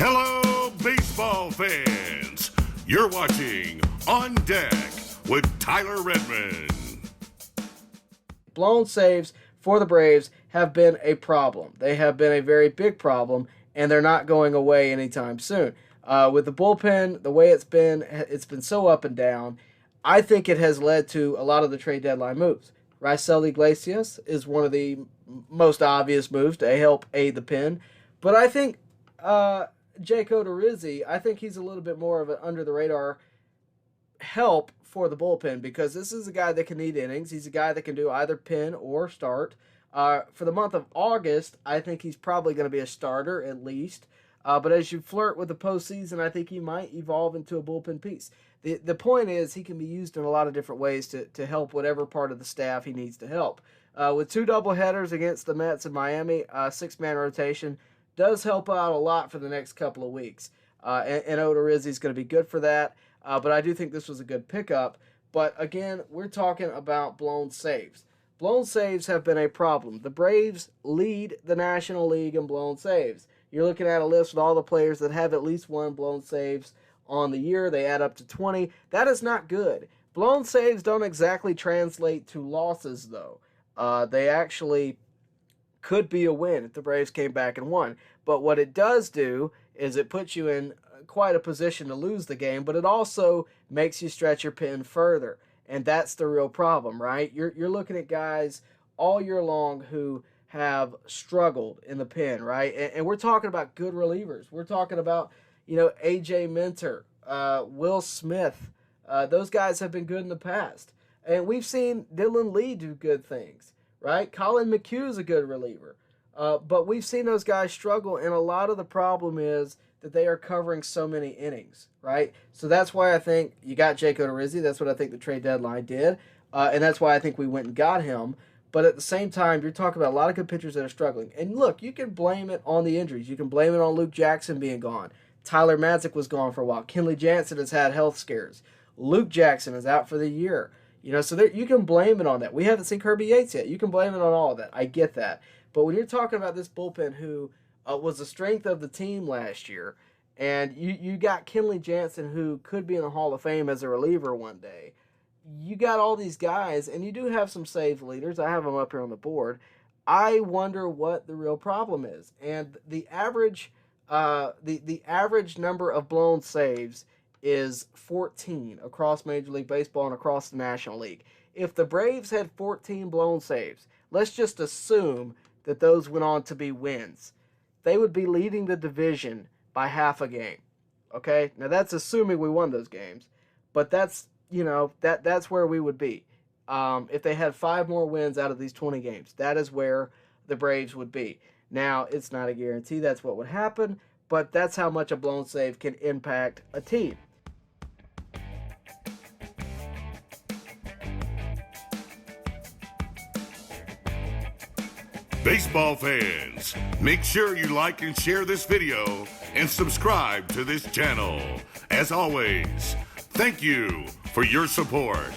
Hello, baseball fans. You're watching On Deck with Tyler Redmond. Blown saves for the Braves have been a problem. They have been a very big problem, and they're not going away anytime soon. With the bullpen, the way it's been so up and down. I think it has led to a lot of the trade deadline moves. Raisel Iglesias is one of the most obvious moves to help aid the pen, but I think Jake Odorizzi, I think he's a little bit more of an under-the-radar help for the bullpen because this is a guy that can eat innings. He's a guy that can do either pin or start. For the month of August, I think he's probably going to be a starter at least. But as you flirt with the postseason, I think he might evolve into a bullpen piece. The point is he can be used in a lot of different ways to help whatever part of the staff he needs to help. With two doubleheaders against the Mets and Miami, six-man rotation does help out a lot for the next couple of weeks. And Odorizzi is going to be good for that. But I do think this was a good pickup. But again, we're talking about blown saves. Blown saves have been a problem. The Braves lead the National League in blown saves. You're looking at a list with all the players that have at least one blown saves on the year. They add up to 20. That is not good. Blown saves don't exactly translate to losses, though. They actually could be a win if the Braves came back and won. But what it does do is it puts you in quite a position to lose the game, but it also makes you stretch your pen further. And that's the real problem, right? You're looking at guys all year long who have struggled in the pen, right? And we're talking about good relievers. We're talking about, A.J. Minter, Will Smith. Those guys have been good in the past. And we've seen Dylan Lee do good things, right? Colin McHugh's a good reliever. But we've seen those guys struggle, and a lot of the problem is that they are covering so many innings, right? So that's why I think you got Jake Odorizzi. That's what I think the trade deadline did. And that's why I think we went and got him. But at the same time, you're talking about a lot of good pitchers that are struggling. And look, you can blame it on the injuries. You can blame it on Luke Jackson being gone. Tyler Madzik was gone for a while. Kenley Jansen has had health scares. Luke Jackson is out for the year. So you can blame it on that. We haven't seen Kirby Yates yet. You can blame it on all of that. I get that. But when you're talking about this bullpen who was the strength of the team last year, and you got Kenley Jansen who could be in the Hall of Fame as a reliever one day, you got all these guys, and you do have some save leaders. I have them up here on the board. I wonder what the real problem is. And the average the average number of blown saves is 14 across Major League Baseball and across the National League. If the Braves had 14 blown saves, let's just assume that those went on to be wins. They would be leading the division by half a game. Okay? Now that's assuming we won those games, but that's where we would be. If they had 5 more wins out of these 20 games, that is where the Braves would be. Now, it's not a guarantee that's what would happen, but that's how much a blown save can impact a team. Baseball fans, make sure you like and share this video and subscribe to this channel. As always, thank you for your support.